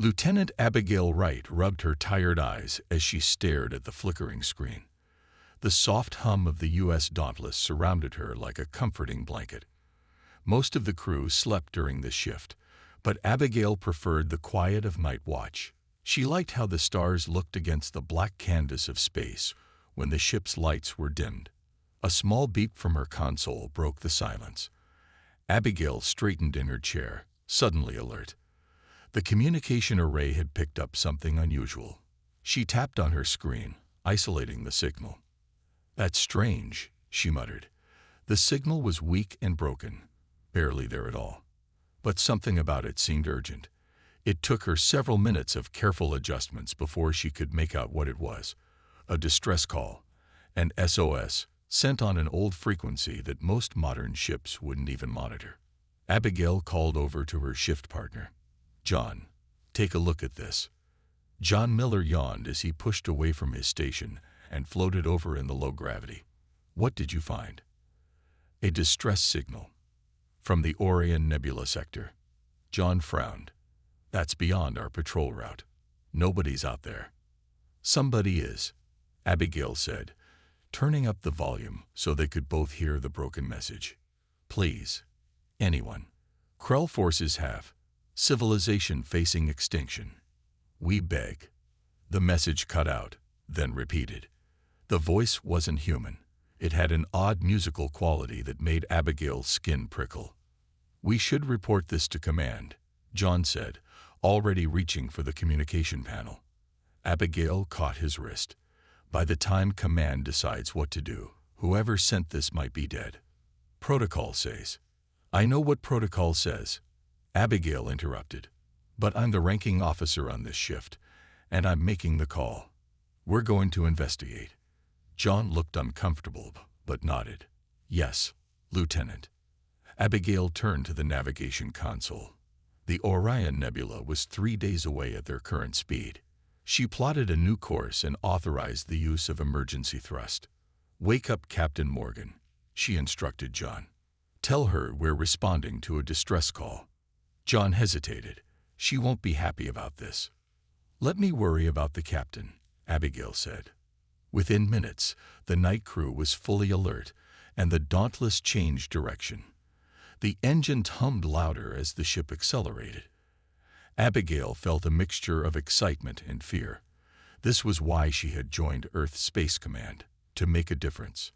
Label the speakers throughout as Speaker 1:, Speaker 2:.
Speaker 1: Lieutenant Abigail Wright rubbed her tired eyes as she stared at the flickering screen. The soft hum of the U.S. Dauntless surrounded her like a comforting blanket. Most of the crew slept during this shift, but Abigail preferred the quiet of night watch. She liked how the stars looked against the black canvas of space when the ship's lights were dimmed. A small beep from her console broke the silence. Abigail straightened in her chair, suddenly alert. The communication array had picked up something unusual. She tapped on her screen, isolating the signal. "That's strange," she muttered. The signal was weak and broken, barely there at all. But something about it seemed urgent. It took her several minutes of careful adjustments before she could make out what it was. A distress call, an SOS, sent on an old frequency that most modern ships wouldn't even monitor. Abigail called over to her shift partner. "John, take a look at this." John Miller yawned as he pushed away from his station and floated over in the low gravity. "What did you find?" "A distress signal from the Orion Nebula sector." John frowned. "That's beyond our patrol route. Nobody's out there." "Somebody is," Abigail said, turning up the volume so they could both hear the broken message. "Please, anyone. Krell forces have civilization facing extinction. We beg." The message cut out, then repeated. The voice wasn't human. It had an odd musical quality that made Abigail's skin prickle. "We should report this to command," John said, already reaching for the communication panel. Abigail caught his wrist. "By the time command decides what to do, whoever sent this might be dead." "Protocol says." "I know what protocol says," Abigail interrupted. "But I'm the ranking officer on this shift, and I'm making the call. We're going to investigate." John looked uncomfortable, but nodded. "Yes, Lieutenant." Abigail turned to the navigation console. The Orion Nebula was 3 days away at their current speed. She plotted a new course and authorized the use of emergency thrust. "Wake up Captain Morgan," she instructed John. "Tell her we're responding to a distress call." John hesitated. "She won't be happy about this." "Let me worry about the captain," Abigail said. Within minutes, the night crew was fully alert, and the Dauntless changed direction. The engine hummed louder as the ship accelerated. Abigail felt a mixture of excitement and fear. This was why she had joined Earth Space Command, to make a difference.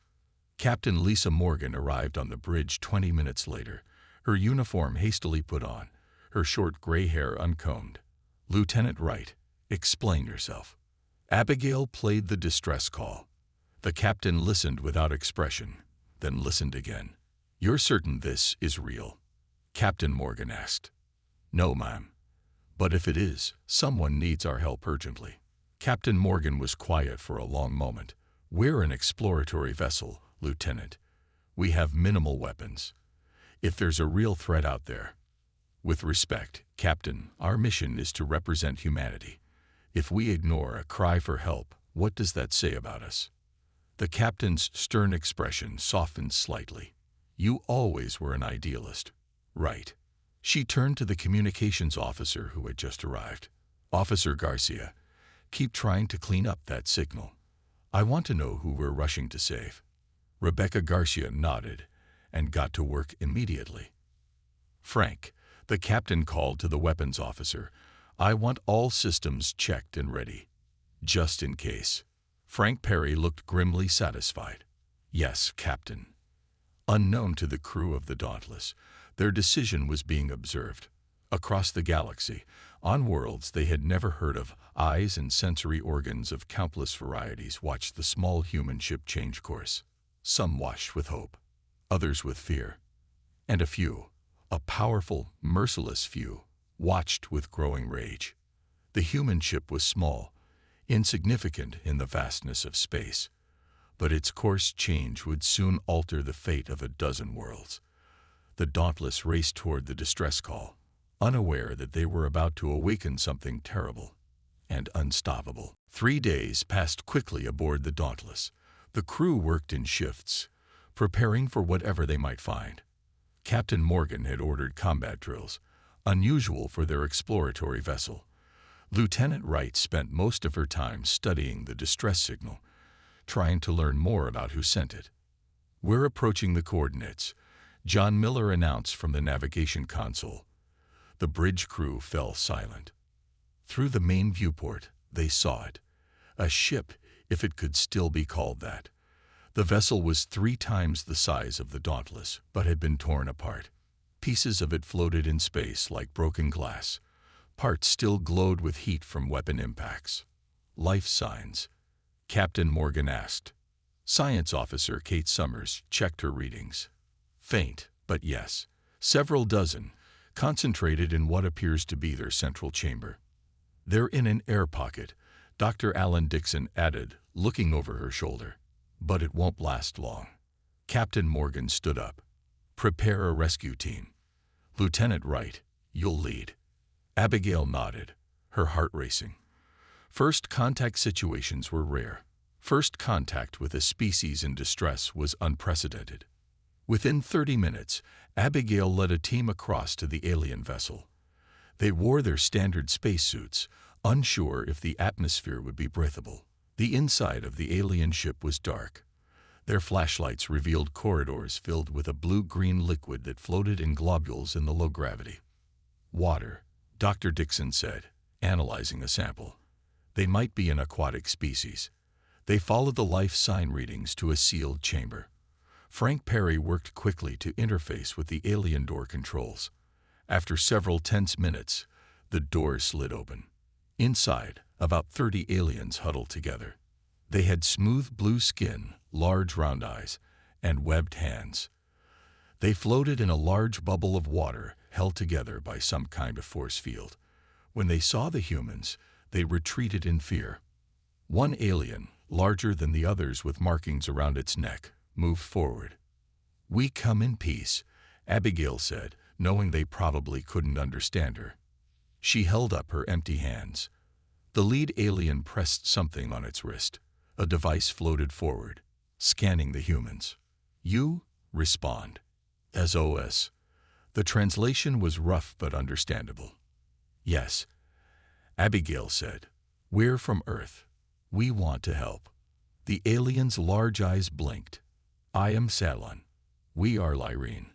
Speaker 1: Captain Lisa Morgan arrived on the bridge 20 minutes later, her uniform hastily put on, her short gray hair uncombed. "Lieutenant Wright, explain yourself." Abigail played the distress call. The captain listened without expression, then listened again. "You're certain this is real?" Captain Morgan asked. "No, ma'am. But if it is, someone needs our help urgently." Captain Morgan was quiet for a long moment. "We're an exploratory vessel, Lieutenant. We have minimal weapons. If there's a real threat out there..." "With respect, Captain, our mission is to represent humanity. If we ignore a cry for help, what does that say about us?" The captain's stern expression softened slightly. "You always were an idealist, right?" She turned to the communications officer who had just arrived. "Officer Garcia, keep trying to clean up that signal. I want to know who we're rushing to save." Rebecca Garcia nodded and got to work immediately. "Frank," the captain called to the weapons officer, "I want all systems checked and ready, just in case." Frank Perry looked grimly satisfied. "Yes, Captain." Unknown to the crew of the Dauntless, their decision was being observed. Across the galaxy, on worlds they had never heard of, eyes and sensory organs of countless varieties watched the small human ship change course. Some watched with hope, others with fear, and a few, a powerful, merciless few, watched with growing rage. The human ship was small, insignificant in the vastness of space, but its course change would soon alter the fate of a dozen worlds. The Dauntless raced toward the distress call, unaware that they were about to awaken something terrible and unstoppable. 3 days passed quickly aboard the Dauntless. The crew worked in shifts, preparing for whatever they might find. Captain Morgan had ordered combat drills, unusual for their exploratory vessel. Lieutenant Wright spent most of her time studying the distress signal, trying to learn more about who sent it. "We're approaching the coordinates," John Miller announced from the navigation console. The bridge crew fell silent. Through the main viewport, they saw it. A ship, if it could still be called that. The vessel was 3 times the size of the Dauntless, but had been torn apart. Pieces of it floated in space like broken glass. Parts still glowed with heat from weapon impacts. "Life signs?" Captain Morgan asked. Science Officer Kate Summers checked her readings. "Faint, but yes. Several dozen, concentrated in what appears to be their central chamber." "They're in an air pocket," Dr. Alan Dixon added, looking over her shoulder. "But it won't last long." Captain Morgan stood up. "Prepare a rescue team. Lieutenant Wright, you'll lead." Abigail nodded, her heart racing. First contact situations were rare. First contact with a species in distress was unprecedented. Within 30 minutes, Abigail led a team across to the alien vessel. They wore their standard spacesuits, unsure if the atmosphere would be breathable. The inside of the alien ship was dark. Their flashlights revealed corridors filled with a blue-green liquid that floated in globules in the low gravity. "Water," Dr. Dixon said, analyzing a sample. "They might be an aquatic species." They followed the life sign readings to a sealed chamber. Frank Perry worked quickly to interface with the alien door controls. After several tense minutes, the door slid open. Inside, about 30 aliens huddled together. They had smooth blue skin, large round eyes, and webbed hands. They floated in a large bubble of water held together by some kind of force field. When they saw the humans, they retreated in fear. One alien, larger than the others with markings around its neck, moved forward. "We come in peace," Abigail said, knowing they probably couldn't understand her. She held up her empty hands. The lead alien pressed something on its wrist. A device floated forward, scanning the humans. "You respond. SOS." The translation was rough but understandable. "Yes," Abigail said. "We're from Earth. We want to help." The alien's large eyes blinked. "I am Salon. We are Lyrene.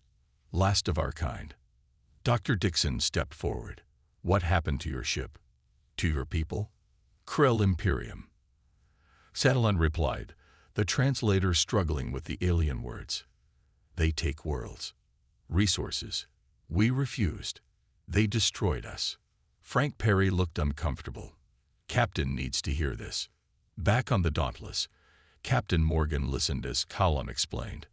Speaker 1: Last of our kind." Dr. Dixon stepped forward. "What happened to your ship? To your people?" "Krell Imperium." Salon replied, the translator struggling with the alien words. "They take worlds. Resources. We refused. They destroyed us." Frank Perry looked uncomfortable. "Captain needs to hear this." Back on the Dauntless, Captain Morgan listened as Colin explained.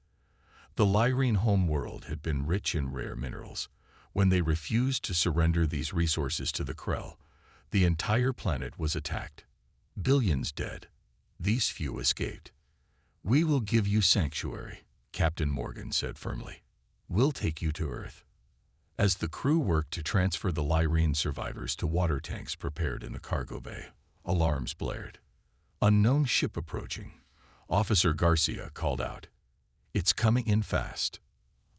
Speaker 1: The Lyrene homeworld had been rich in rare minerals. When they refused to surrender these resources to the Krell, the entire planet was attacked. Billions dead. These few escaped. "We will give you sanctuary," Captain Morgan said firmly. "We'll take you to Earth." As the crew worked to transfer the Lyrene survivors to water tanks prepared in the cargo bay, alarms blared. "Unknown ship approaching," Officer Garcia called out. "It's coming in fast."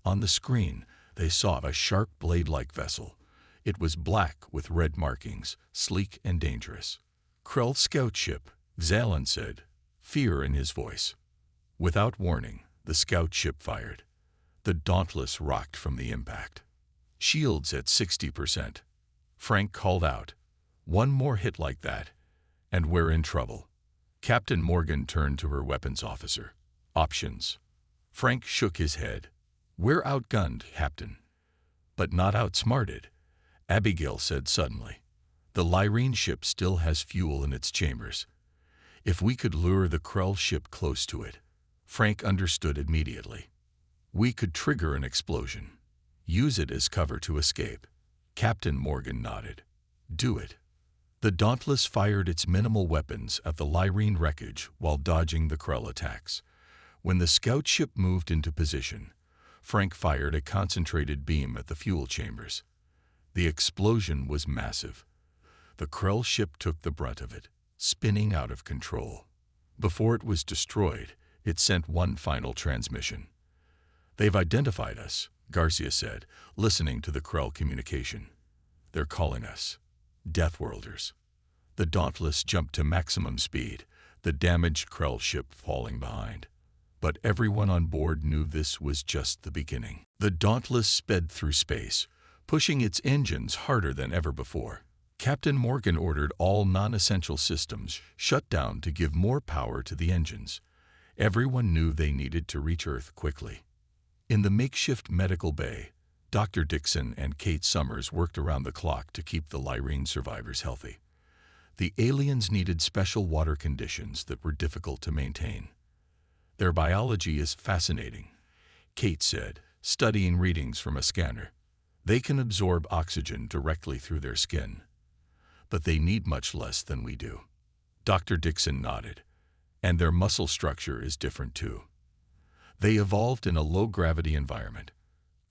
Speaker 1: On the screen, they saw a shark blade-like vessel. It was black with red markings, sleek and dangerous. "Krell scout ship," Zalon said, fear in his voice. Without warning, the scout ship fired. The Dauntless rocked from the impact. "Shields at 60%. Frank called out. "One more hit like that, and we're in trouble." Captain Morgan turned to her weapons officer. "Options." Frank shook his head. "We're outgunned, Captain." "But not outsmarted," Abigail said suddenly. "The Lyrene ship still has fuel in its chambers. If we could lure the Krell ship close to it." Frank understood immediately. "We could trigger an explosion. Use it as cover to escape." Captain Morgan nodded. "Do it." The Dauntless fired its minimal weapons at the Lyrene wreckage while dodging the Krell attacks. When the scout ship moved into position, Frank fired a concentrated beam at the fuel chambers. The explosion was massive. The Krell ship took the brunt of it, spinning out of control. Before it was destroyed, it sent one final transmission. "They've identified us," Garcia said, listening to the Krell communication. "They're calling us Deathworlders." The Dauntless jumped to maximum speed, the damaged Krell ship falling behind. But everyone on board knew this was just the beginning. The Dauntless sped through space, pushing its engines harder than ever before. Captain Morgan ordered all non-essential systems shut down to give more power to the engines. Everyone knew they needed to reach Earth quickly. In the makeshift medical bay, Dr. Dixon and Kate Summers worked around the clock to keep the Lyrene survivors healthy. The aliens needed special water conditions that were difficult to maintain. Their biology is fascinating, Kate said, studying readings from a scanner. They can absorb oxygen directly through their skin. But they need much less than we do. Dr. Dixon nodded. And their muscle structure is different too. They evolved in a low-gravity environment.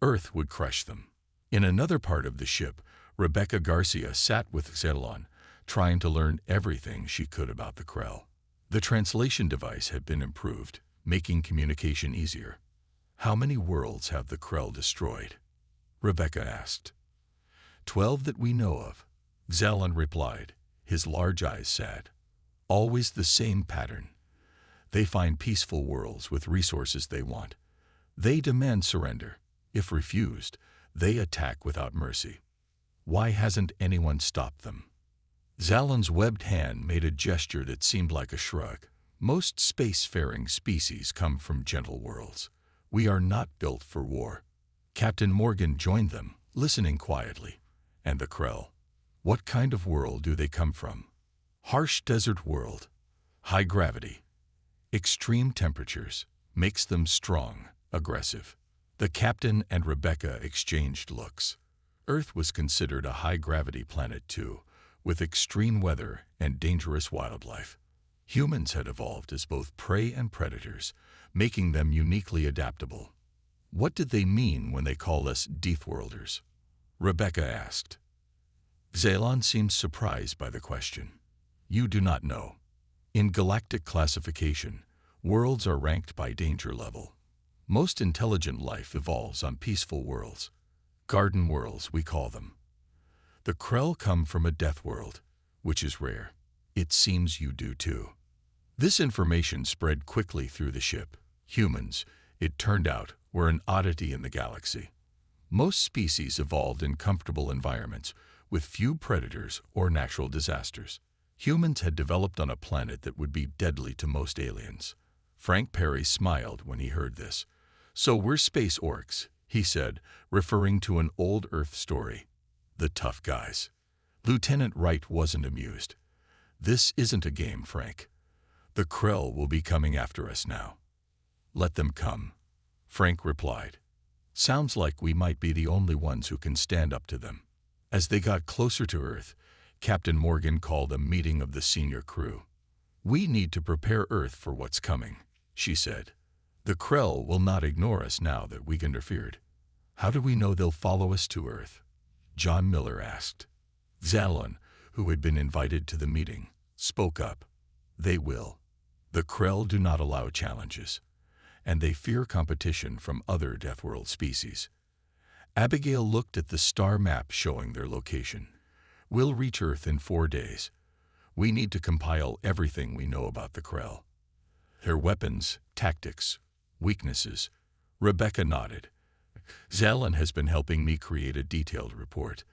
Speaker 1: Earth would crush them. In another part of the ship, Rebecca Garcia sat with Xelon, trying to learn everything she could about the Krell. The translation device had been improved, making communication easier. How many worlds have the Krell destroyed? Rebecca asked. 12 that we know of, Xelon replied, his large eyes sad. Always the same pattern. They find peaceful worlds with resources they want. They demand surrender. If refused, they attack without mercy. Why hasn't anyone stopped them? Xelon's webbed hand made a gesture that seemed like a shrug. Most spacefaring species come from gentle worlds. We are not built for war. Captain Morgan joined them, listening quietly. And the Krell? What kind of world do they come from? Harsh desert world. High gravity. Extreme temperatures makes them strong, aggressive. The captain and Rebecca exchanged looks. Earth was considered a high-gravity planet too, with extreme weather and dangerous wildlife. Humans had evolved as both prey and predators, making them uniquely adaptable. What did they mean when they call us Deathworlders? Rebecca asked. Xelon seemed surprised by the question. You do not know. In galactic classification, worlds are ranked by danger level. Most intelligent life evolves on peaceful worlds. Garden worlds, we call them. The Krell come from a death world, which is rare. It seems you do too. This information spread quickly through the ship. Humans, it turned out, were an oddity in the galaxy. Most species evolved in comfortable environments, with few predators or natural disasters. Humans had developed on a planet that would be deadly to most aliens. Frank Perry smiled when he heard this. So we're Space Orcs, he said, referring to an old Earth story. The tough guys. Lieutenant Wright wasn't amused. This isn't a game, Frank. The Krell will be coming after us now. Let them come, Frank replied. Sounds like we might be the only ones who can stand up to them. As they got closer to Earth, Captain Morgan called a meeting of the senior crew. We need to prepare Earth for what's coming, she said. The Krell will not ignore us now that we interfered. How do we know they'll follow us to Earth? John Miller asked. Xelon, who had been invited to the meeting, spoke up. They will. The Krell do not allow challenges, and they fear competition from other Deathworld species. Abigail looked at the star map showing their location. We'll reach Earth in 4 days. We need to compile everything we know about the Krell. Their weapons, tactics, weaknesses. Rebecca nodded. Xelon has been helping me create a detailed report.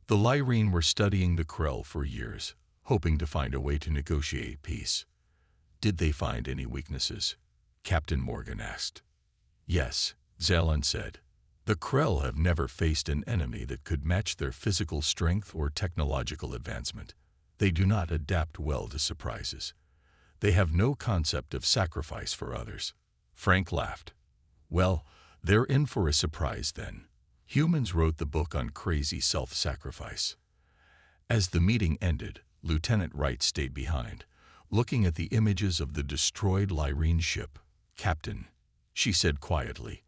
Speaker 1: The Lyrene were studying the Krell for years, hoping to find a way to negotiate peace. Did they find any weaknesses? Captain Morgan asked. Yes, Xelon said. The Krell have never faced an enemy that could match their physical strength or technological advancement. They do not adapt well to surprises. They have no concept of sacrifice for others. Frank laughed. Well, they're in for a surprise then. Humans wrote the book on crazy self-sacrifice. As the meeting ended, Lieutenant Wright stayed behind, looking at the images of the destroyed Lyrene ship. Captain, she said quietly,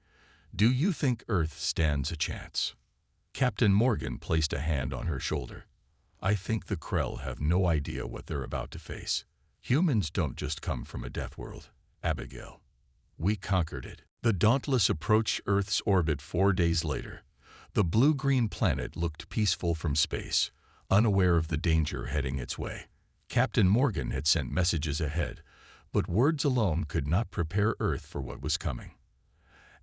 Speaker 1: do you think Earth stands a chance? Captain Morgan placed a hand on her shoulder. I think the Krell have no idea what they're about to face. Humans don't just come from a death world, Abigail. We conquered it. The Dauntless approached Earth's orbit 4 days later. The blue-green planet looked peaceful from space, unaware of the danger heading its way. Captain Morgan had sent messages ahead, but words alone could not prepare Earth for what was coming.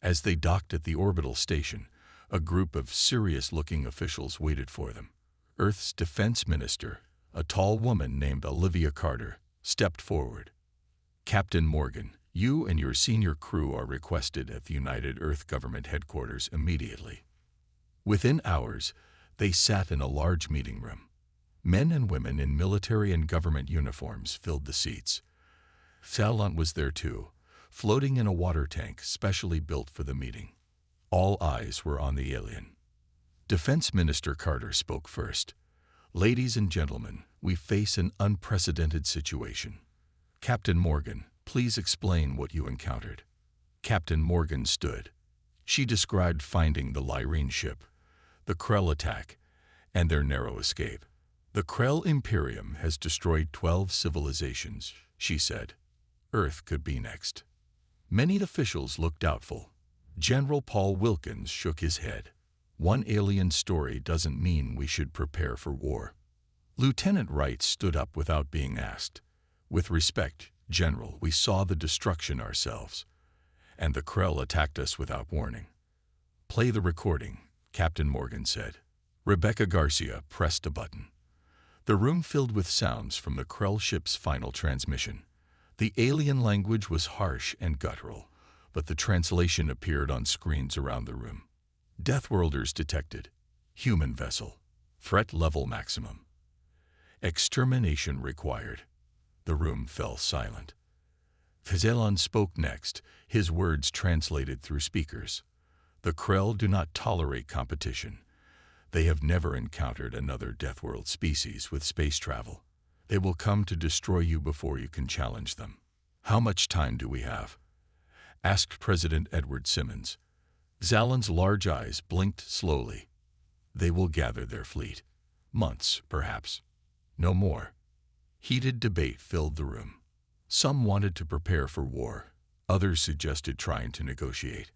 Speaker 1: As they docked at the orbital station, a group of serious-looking officials waited for them. Earth's defense minister, a tall woman named Olivia Carter, stepped forward. "Captain Morgan, you and your senior crew are requested at the United Earth Government headquarters immediately." Within hours, they sat in a large meeting room. Men and women in military and government uniforms filled the seats. Zalon was there too, floating in a water tank specially built for the meeting. All eyes were on the alien. Defense Minister Carter spoke first. "Ladies and gentlemen, we face an unprecedented situation. Captain Morgan, please explain what you encountered." Captain Morgan stood. She described finding the Lyrene ship, the Krell attack, and their narrow escape. "The Krell Imperium has destroyed 12 civilizations," she said. "Earth could be next." Many officials looked doubtful. General Paul Wilkins shook his head. "One alien story doesn't mean we should prepare for war." Lieutenant Wright stood up without being asked. "With respect, General, we saw the destruction ourselves, and the Krell attacked us without warning." "Play the recording," Captain Morgan said. Rebecca Garcia pressed a button. The room filled with sounds from the Krell ship's final transmission. The alien language was harsh and guttural, but the translation appeared on screens around the room. "Deathworlders detected. Human vessel. Threat level maximum. Extermination required." The room fell silent. Zalon spoke next, his words translated through speakers. "The Krell do not tolerate competition. They have never encountered another Deathworld species with space travel. They will come to destroy you before you can challenge them." "How much time do we have?" asked President Edward Simmons. Zalon's large eyes blinked slowly. "They will gather their fleet. Months, perhaps. No more." Heated debate filled the room. Some wanted to prepare for war. Others suggested trying to negotiate.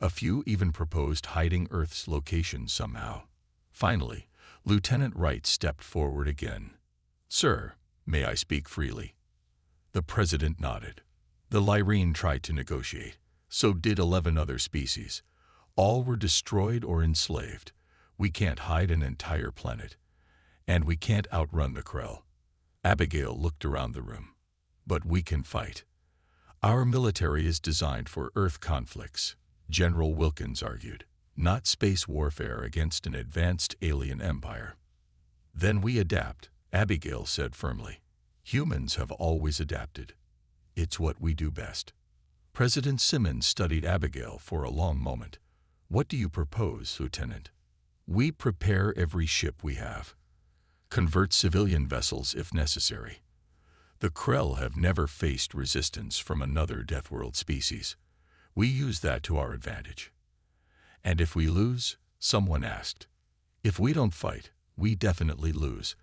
Speaker 1: A few even proposed hiding Earth's location somehow. Finally, Lieutenant Wright stepped forward again. "Sir, may I speak freely?" The President nodded. "The Lyrene tried to negotiate. So did 11 other species. All were destroyed or enslaved. We can't hide an entire planet. And we can't outrun the Krell." Abigail looked around the room. "But we can fight. Our military is designed for Earth conflicts," General Wilkins argued, "not space warfare against an advanced alien empire." "Then we adapt," Abigail said firmly. "Humans have always adapted. It's what we do best." President Simmons studied Abigail for a long moment. "What do you propose, Lieutenant?" "We prepare every ship we have. Convert civilian vessels if necessary. The Krell have never faced resistance from another Deathworld species. We use that to our advantage." "And if we lose?" someone asked. "If we don't fight, we definitely lose,"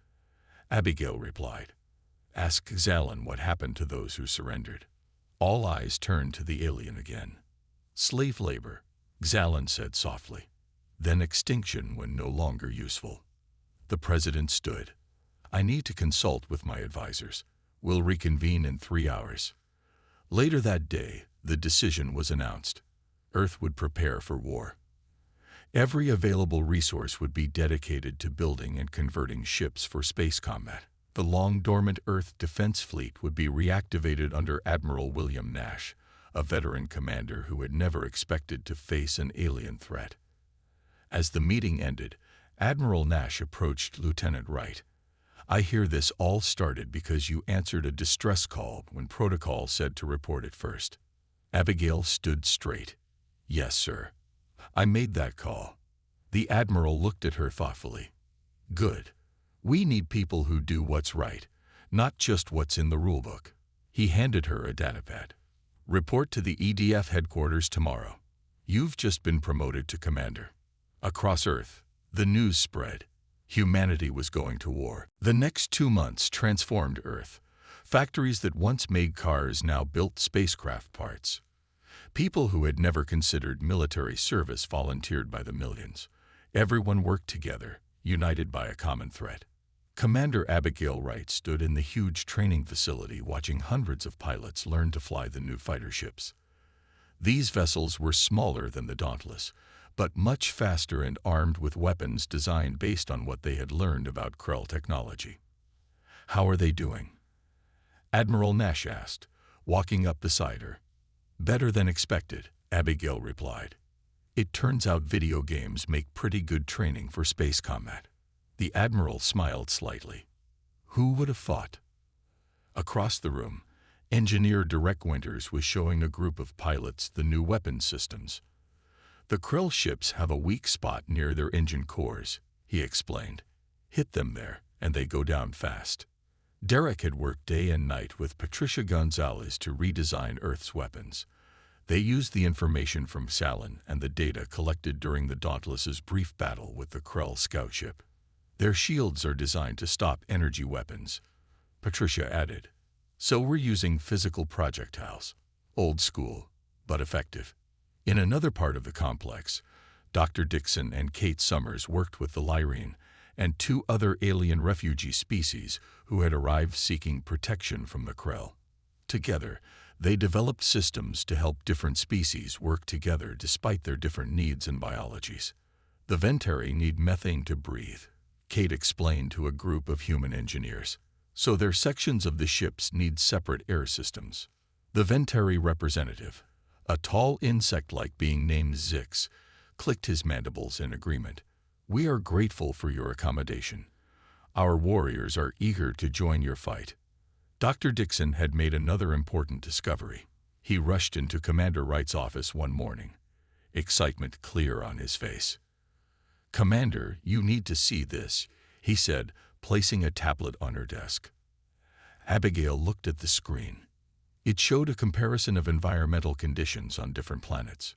Speaker 1: Abigail replied. "Ask Zalon what happened to those who surrendered." All eyes turned to the alien again. "Slave labor," Zalon said softly. "Then extinction when no longer useful." The President stood. "I need to consult with my advisors. We'll reconvene in 3 hours." Later that day, the decision was announced. Earth would prepare for war. Every available resource would be dedicated to building and converting ships for space combat. The long-dormant Earth Defense Fleet would be reactivated under Admiral William Nash, a veteran commander who had never expected to face an alien threat. As the meeting ended, Admiral Nash approached Lieutenant Wright. "I hear this all started because you answered a distress call when protocol said to report it first." Abigail stood straight. "Yes, sir. I made that call." The Admiral looked at her thoughtfully. "Good. We need people who do what's right, not just what's in the rulebook." He handed her a datapad. "Report to the EDF headquarters tomorrow. You've just been promoted to commander." Across Earth, the news spread. Humanity was going to war. The next 2 months transformed Earth. Factories that once made cars now built spacecraft parts. People who had never considered military service volunteered by the millions. Everyone worked together, united by a common threat. Commander Abigail Wright stood in the huge training facility watching hundreds of pilots learn to fly the new fighter ships. These vessels were smaller than the Dauntless, but much faster and armed with weapons designed based on what they had learned about Krell technology. "How are they doing?" Admiral Nash asked, walking up beside her. "Better than expected," Abigail replied. "It turns out video games make pretty good training for space combat." The Admiral smiled slightly. "Who would have thought?" Across the room, Engineer Derek Winters was showing a group of pilots the new weapon systems. "The Krell ships have a weak spot near their engine cores," he explained. "Hit them there, and they go down fast." Derek had worked day and night with Patricia Gonzalez to redesign Earth's weapons. They used the information from Salin and the data collected during the Dauntless's brief battle with the Krell scout ship. "Their shields are designed to stop energy weapons," Patricia added. "So we're using physical projectiles. Old school, but effective." In another part of the complex, Dr. Dixon and Kate Summers worked with the Lyrene and two other alien refugee species who had arrived seeking protection from the Krell. Together, they developed systems to help different species work together despite their different needs and biologies. "The Ventari need methane to breathe," Kate explained to a group of human engineers. "So their sections of the ships need separate air systems." The Ventari representative, a tall insect-like being named Zix, clicked his mandibles in agreement. "We are grateful for your accommodation. Our warriors are eager to join your fight." Dr. Dixon had made another important discovery. He rushed into Commander Wright's office one morning, excitement clear on his face. "Commander, you need to see this," he said, placing a tablet on her desk. Abigail looked at the screen. It showed a comparison of environmental conditions on different planets.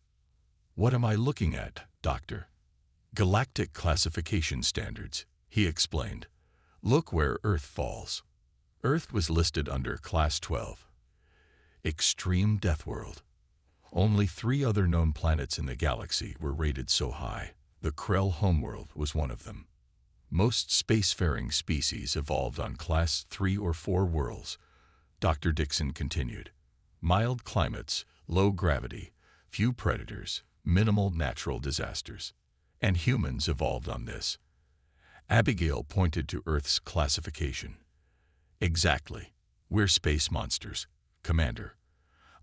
Speaker 1: "What am I looking at, Doctor?" "Galactic classification standards," he explained. "Look where Earth falls." Earth was listed under Class 12. Extreme Death World. Only 3 other known planets in the galaxy were rated so high. The Krell homeworld was one of them. Most spacefaring species evolved on Class 3 or 4 worlds, Dr. Dixon continued. Mild climates, low gravity, few predators, minimal natural disasters. And humans evolved on this. Abigail pointed to Earth's classification. "Exactly. We're space monsters, Commander.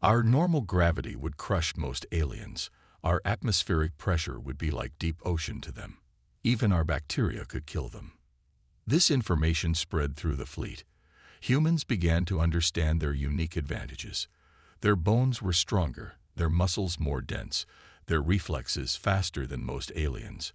Speaker 1: Our normal gravity would crush most aliens. Our atmospheric pressure would be like deep ocean to them. Even our bacteria could kill them." This information spread through the fleet. Humans began to understand their unique advantages. Their bones were stronger, their muscles more dense, their reflexes faster than most aliens.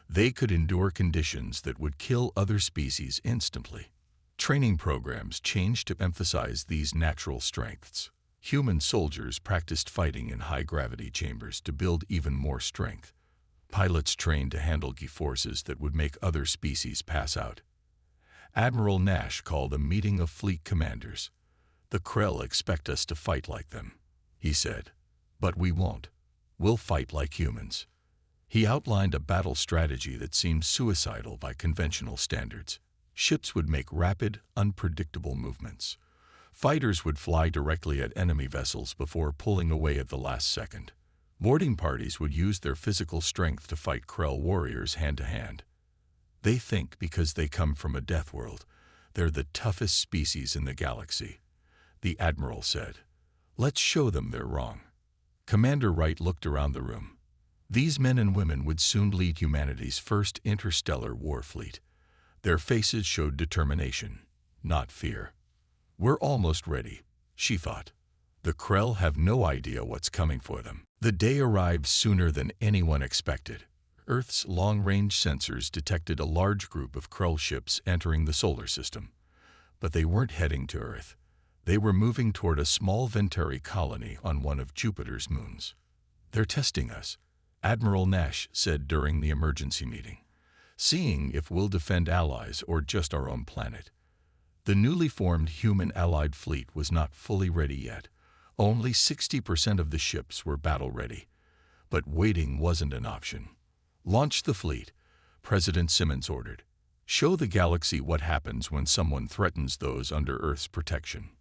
Speaker 1: They could endure conditions that would kill other species instantly. Training programs changed to emphasize these natural strengths. Human soldiers practiced fighting in high-gravity chambers to build even more strength. Pilots trained to handle G-forces that would make other species pass out. Admiral Nash called a meeting of fleet commanders. "The Krell expect us to fight like them," he said. "But we won't. We'll fight like humans." He outlined a battle strategy that seemed suicidal by conventional standards. Ships would make rapid, unpredictable movements. Fighters would fly directly at enemy vessels before pulling away at the last second. Boarding parties would use their physical strength to fight Krell warriors hand-to-hand. "They think because they come from a death world, they're the toughest species in the galaxy," the Admiral said. "Let's show them they're wrong." Commander Wright looked around the room. These men and women would soon lead humanity's first interstellar war fleet. Their faces showed determination, not fear. "We're almost ready," she thought. "The Krell have no idea what's coming for them." The day arrived sooner than anyone expected. Earth's long-range sensors detected a large group of Krell ships entering the solar system. But they weren't heading to Earth. They were moving toward a small Ventari colony on one of Jupiter's moons. "They're testing us," Admiral Nash said during the emergency meeting, "seeing if we'll defend allies or just our own planet." The newly formed human allied fleet was not fully ready yet. Only 60% of the ships were battle-ready. But waiting wasn't an option. "Launch the fleet," President Simmons ordered. Show the galaxy what happens when someone threatens those under Earth's protection.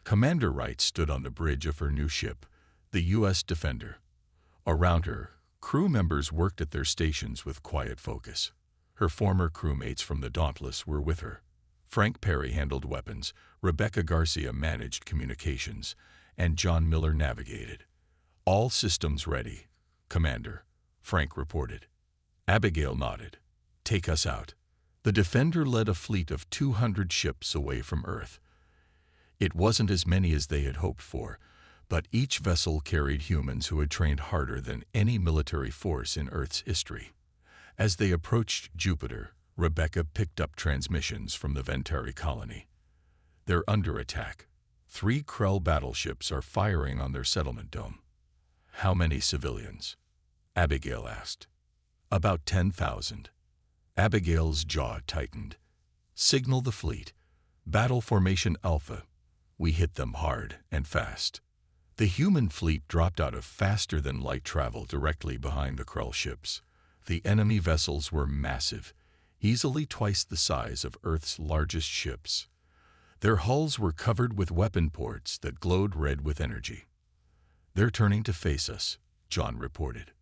Speaker 1: Commander Wright stood on the bridge of her new ship, the U.S. Defender. Around her, crew members worked at their stations with quiet focus. Her former crewmates from the Dauntless were with her. Frank Perry handled weapons, Rebecca Garcia managed communications, and John Miller navigated. "All systems ready, Commander," Frank reported. Abigail nodded. "Take us out." The Defender led a fleet of 200 ships away from Earth. It wasn't as many as they had hoped for, but each vessel carried humans who had trained harder than any military force in Earth's history. As they approached Jupiter, Rebecca picked up transmissions from the Ventari colony. "They're under attack. 3 Krell battleships are firing on their settlement dome." "How many civilians?" Abigail asked. "About 10,000. Abigail's jaw tightened. "Signal the fleet. Battle Formation Alpha. We hit them hard and fast." The human fleet dropped out of faster-than-light travel directly behind the Krell ships. The enemy vessels were massive, easily twice the size of Earth's largest ships. Their hulls were covered with weapon ports that glowed red with energy. "They're turning to face us," John reported.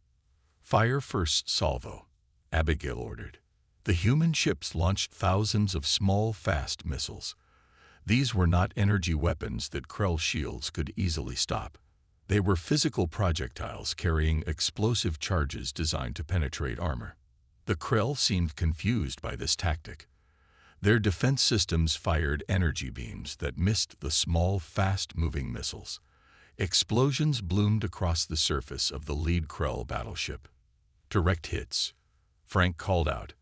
Speaker 1: "Fire first salvo," Abigail ordered. The human ships launched thousands of small, fast missiles. These were not energy weapons that Krell shields could easily stop. They were physical projectiles carrying explosive charges designed to penetrate armor. The Krell seemed confused by this tactic. Their defense systems fired energy beams that missed the small, fast-moving missiles. Explosions bloomed across the surface of the lead Krell battleship. "Direct hits," Frank called out.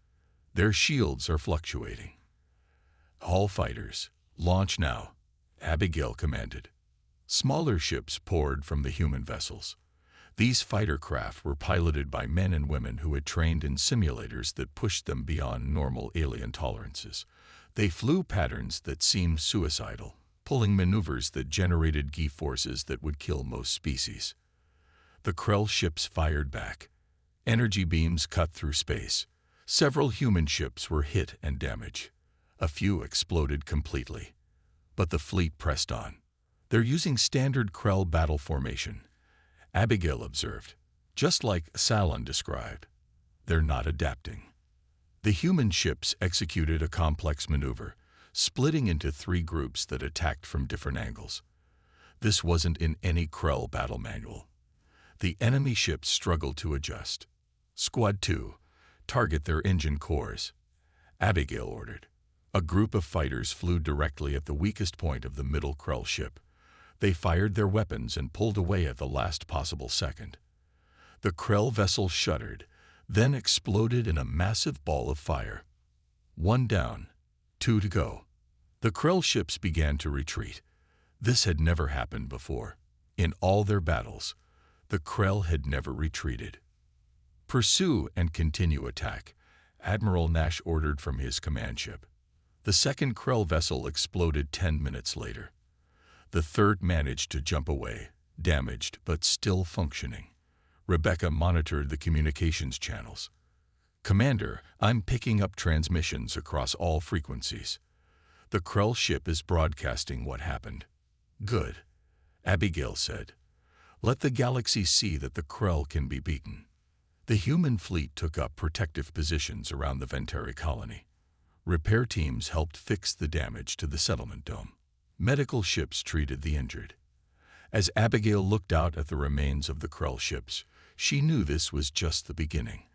Speaker 1: "Their shields are fluctuating." "All fighters, launch now," Abigail commanded. Smaller ships poured from the human vessels. These fighter craft were piloted by men and women who had trained in simulators that pushed them beyond normal alien tolerances. They flew patterns that seemed suicidal, pulling maneuvers that generated G-forces that would kill most species. The Krell ships fired back. Energy beams cut through space. Several human ships were hit and damaged. A few exploded completely. But the fleet pressed on. "They're using standard Krell battle formation," Abigail observed, "just like Salon described. They're not adapting." The human ships executed a complex maneuver, splitting into 3 groups that attacked from different angles. This wasn't in any Krell battle manual. The enemy ships struggled to adjust. "Squad 2, target their engine cores," Abigail ordered. A group of fighters flew directly at the weakest point of the middle Krell ship. They fired their weapons and pulled away at the last possible second. The Krell vessel shuddered, then exploded in a massive ball of fire. 1 down, 2 to go. The Krell ships began to retreat. This had never happened before. In all their battles, the Krell had never retreated. "Pursue and continue attack," Admiral Nash ordered from his command ship. The second Krell vessel exploded 10 minutes later. The third managed to jump away, damaged but still functioning. Rebecca monitored the communications channels. "Commander, I'm picking up transmissions across all frequencies. The Krell ship is broadcasting what happened." "Good," Abigail said. "Let the galaxy see that the Krell can be beaten." The human fleet took up protective positions around the Ventari colony. Repair teams helped fix the damage to the settlement dome. Medical ships treated the injured. As Abigail looked out at the remains of the Krell ships, she knew this was just the beginning.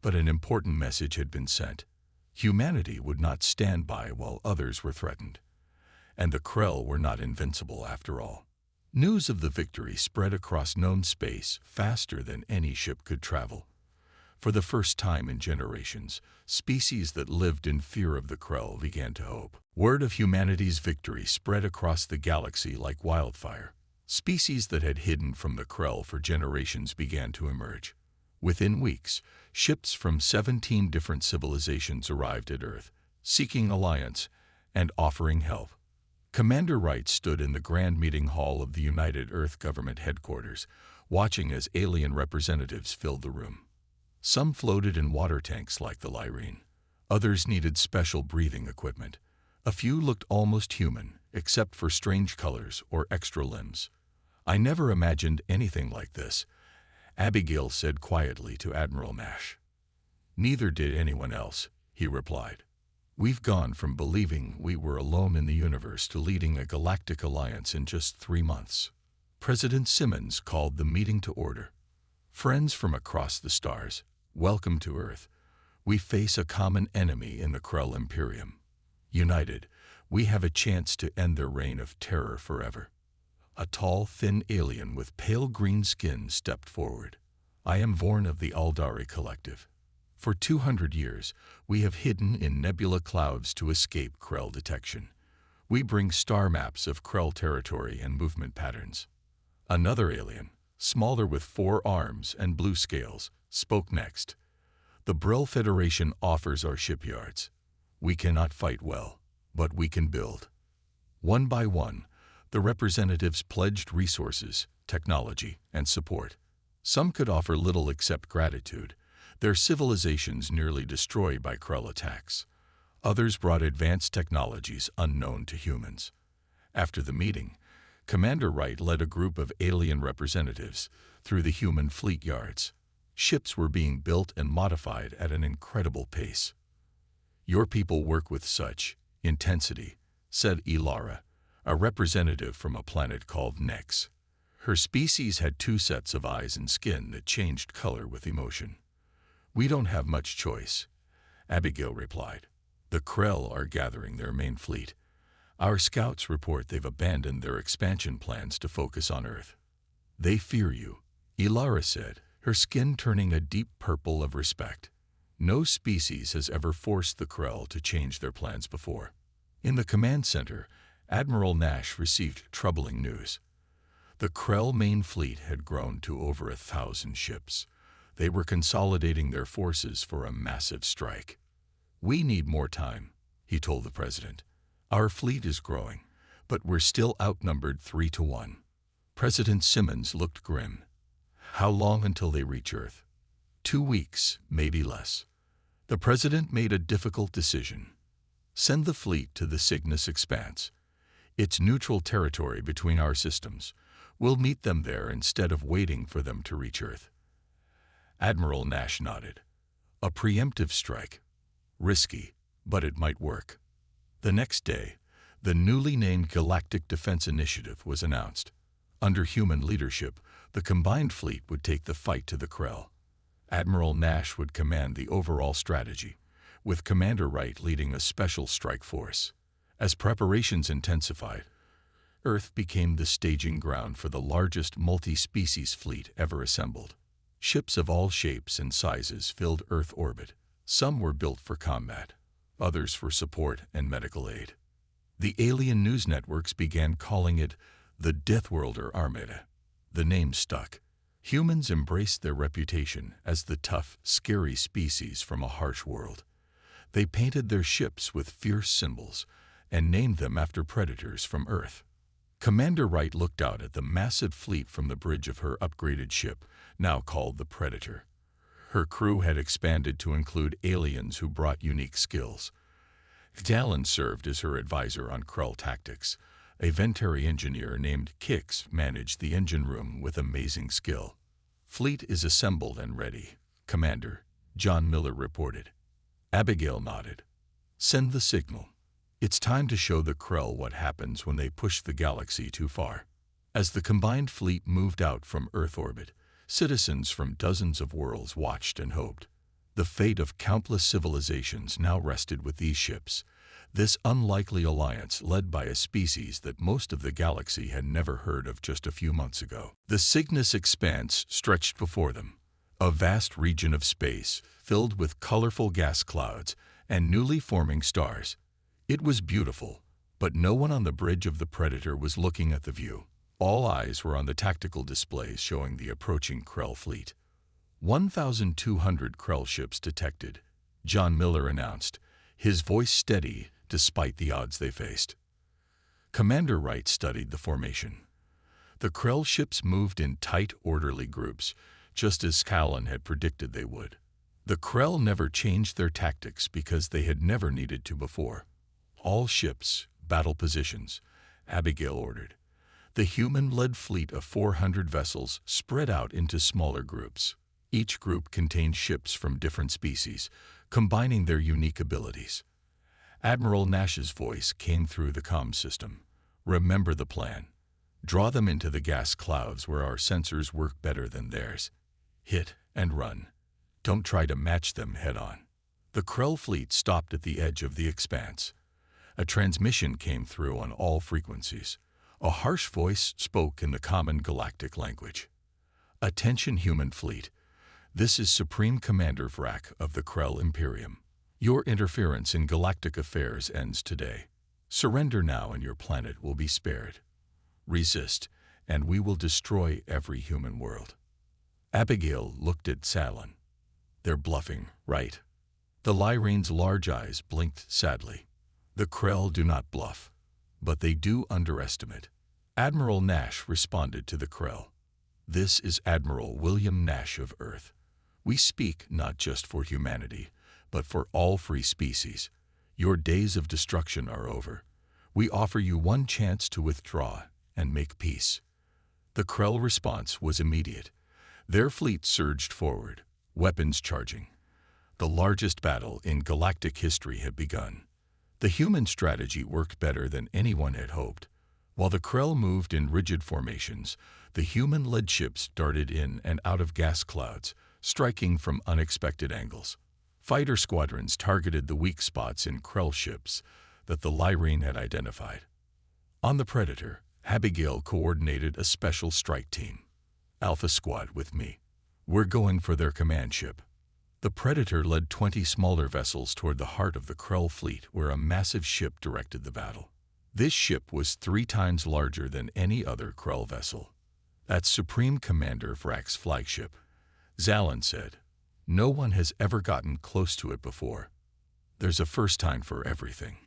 Speaker 1: But an important message had been sent. Humanity would not stand by while others were threatened. And the Krell were not invincible after all. News of the victory spread across known space faster than any ship could travel. For the first time in generations, species that lived in fear of the Krell began to hope. Word of humanity's victory spread across the galaxy like wildfire. Species that had hidden from the Krell for generations began to emerge. Within weeks, ships from 17 different civilizations arrived at Earth, seeking alliance and offering help. Commander Wright stood in the grand meeting hall of the United Earth Government headquarters, watching as alien representatives filled the room. Some floated in water tanks like the Lyrene. Others needed special breathing equipment. A few looked almost human, except for strange colors or extra limbs. "I never imagined anything like this," Abigail said quietly to Admiral Nash. "Neither did anyone else," he replied. "We've gone from believing we were alone in the universe to leading a galactic alliance in just 3 months." President Simmons called the meeting to order. "Friends from across the stars, welcome to Earth. We face a common enemy in the Krell Imperium. United, we have a chance to end their reign of terror forever." A tall, thin alien with pale green skin stepped forward. "I am Vorn of the Aldari Collective. For 200 years, we have hidden in nebula clouds to escape Krell detection. We bring star maps of Krell territory and movement patterns." Another alien, smaller with 4 arms and blue scales, spoke next. "The Brill Federation offers our shipyards. We cannot fight well, but we can build." One by one, the representatives pledged resources, technology, and support. Some could offer little except gratitude, their civilizations nearly destroyed by Krell attacks. Others brought advanced technologies unknown to humans. After the meeting, Commander Wright led a group of alien representatives through the human fleet yards. Ships were being built and modified at an incredible pace. "Your people work with such intensity," said Ilara, a representative from a planet called Nex. Her species had 2 sets of eyes and skin that changed color with emotion. "We don't have much choice," Abigail replied. "The Krell are gathering their main fleet. Our scouts report they've abandoned their expansion plans to focus on Earth." "They fear you," Ilara said, her skin turning a deep purple of respect. "No species has ever forced the Krell to change their plans before." In the command center, Admiral Nash received troubling news. The Krell main fleet had grown to over 1,000 ships. They were consolidating their forces for a massive strike. "We need more time," he told the president. "Our fleet is growing, but we're still outnumbered 3 to 1. President Simmons looked grim. "How long until they reach Earth?" 2 weeks, maybe less." The president made a difficult decision. "Send the fleet to the Cygnus Expanse. It's neutral territory between our systems. We'll meet them there instead of waiting for them to reach Earth." Admiral Nash nodded. A preemptive strike. Risky, but it might work. The next day, the newly named Galactic Defense Initiative was announced. Under human leadership, the combined fleet would take the fight to the Krell. Admiral Nash would command the overall strategy, with Commander Wright leading a special strike force. As preparations intensified, Earth became the staging ground for the largest multi-species fleet ever assembled. Ships of all shapes and sizes filled Earth orbit. Some were built for combat, others for support and medical aid. The alien news networks began calling it the Deathworlder Armada. The name stuck. Humans embraced their reputation as the tough, scary species from a harsh world. They painted their ships with fierce symbols and named them after predators from Earth. Commander Wright looked out at the massive fleet from the bridge of her upgraded ship, now called the Predator. Her crew had expanded to include aliens who brought unique skills. Dallin served as her advisor on Krell tactics. A Ventari engineer named Kix managed the engine room with amazing skill. "Fleet is assembled and ready," Commander John Miller reported. Abigail nodded. "Send the signal. It's time to show the Krell what happens when they push the galaxy too far." As the combined fleet moved out from Earth orbit, citizens from dozens of worlds watched and hoped. The fate of countless civilizations now rested with these ships, this unlikely alliance led by a species that most of the galaxy had never heard of just a few months ago. The Cygnus Expanse stretched before them, a vast region of space filled with colorful gas clouds and newly forming stars. It was beautiful, but no one on the bridge of the Predator was looking at the view. All eyes were on the tactical displays showing the approaching Krell fleet. 1,200 Krell ships detected, John Miller announced, his voice steady despite the odds they faced. Commander Wright studied the formation. The Krell ships moved in tight, orderly groups, just as Callan had predicted they would. The Krell never changed their tactics because they had never needed to before. All ships, battle positions, Abigail ordered. The human-led fleet of 400 vessels spread out into smaller groups. Each group contained ships from different species, combining their unique abilities. Admiral Nash's voice came through the comm system. Remember the plan. Draw them into the gas clouds where our sensors work better than theirs. Hit and run. Don't try to match them head-on. The Krell fleet stopped at the edge of the expanse. A transmission came through on all frequencies. A harsh voice spoke in the common galactic language. Attention, human fleet. This is Supreme Commander Vrak of the Krell Imperium. Your interference in galactic affairs ends today. Surrender now and your planet will be spared. Resist, and we will destroy every human world. Abigail looked at Salin. They're bluffing, right? The Lyrane's large eyes blinked sadly. The Krell do not bluff, but they do underestimate. Admiral Nash responded to the Krell. This is Admiral William Nash of Earth. We speak not just for humanity, but for all free species. Your days of destruction are over. We offer you one chance to withdraw and make peace. The Krell response was immediate. Their fleet surged forward, weapons charging. The largest battle in galactic history had begun. The human strategy worked better than anyone had hoped. While the Krell moved in rigid formations, the human-led ships darted in and out of gas clouds, striking from unexpected angles. Fighter squadrons targeted the weak spots in Krell ships that the Lyrane had identified. On the Predator, Abigail coordinated a special strike team. Alpha Squad with me. We're going for their command ship. The Predator led 20 smaller vessels toward the heart of the Krell fleet where a massive ship directed the battle. This ship was 3 times larger than any other Krell vessel. That's Supreme Commander Vrak's flagship, Zalin said. No one has ever gotten close to it before. There's a first time for everything,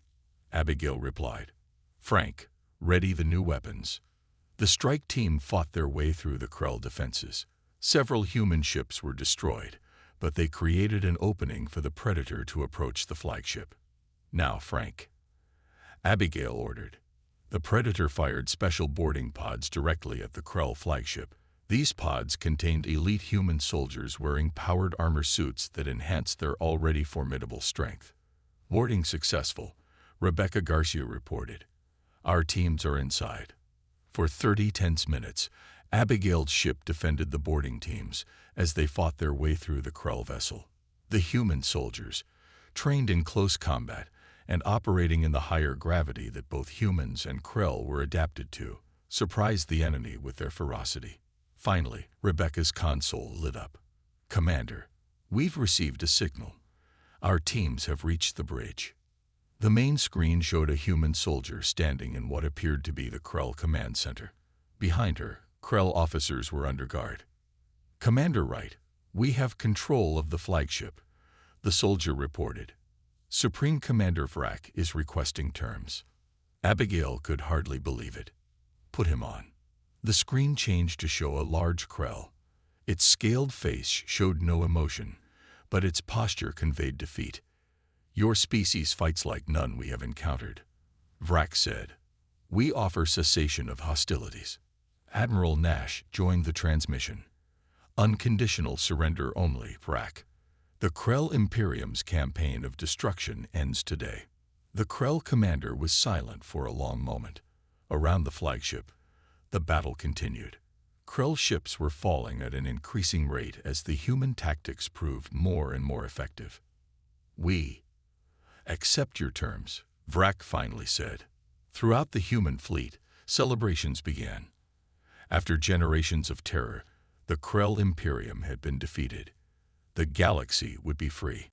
Speaker 1: Abigail replied. Frank, ready the new weapons. The strike team fought their way through the Krell defenses. Several human ships were destroyed, but they created an opening for the Predator to approach the flagship. Now, Frank, Abigail ordered. The Predator fired special boarding pods directly at the Krell flagship. These pods contained elite human soldiers wearing powered armor suits that enhanced their already formidable strength. Boarding successful, Rebecca Garcia reported. Our teams are inside. For 30 tense minutes, Abigail's ship defended the boarding teams as they fought their way through the Krell vessel. The human soldiers, trained in close combat and operating in the higher gravity that both humans and Krell were adapted to, surprised the enemy with their ferocity. Finally, Rebecca's console lit up. Commander, we've received a signal. Our teams have reached the bridge. The main screen showed a human soldier standing in what appeared to be the Krell command center. Behind her, Krell officers were under guard. Commander Wright, we have control of the flagship, the soldier reported. Supreme Commander Vrak is requesting terms. Abigail could hardly believe it. Put him on. The screen changed to show a large Krell. Its scaled face showed no emotion, but its posture conveyed defeat. Your species fights like none we have encountered, Vrak said. We offer cessation of hostilities. Admiral Nash joined the transmission. Unconditional surrender only, Vrak. The Krell Imperium's campaign of destruction ends today. The Krell commander was silent for a long moment. Around the flagship, the battle continued. Krell ships were falling at an increasing rate as the human tactics proved more and more effective. We accept your terms, Vrak finally said. Throughout the human fleet, celebrations began. After generations of terror, the Krell Imperium had been defeated. The galaxy would be free.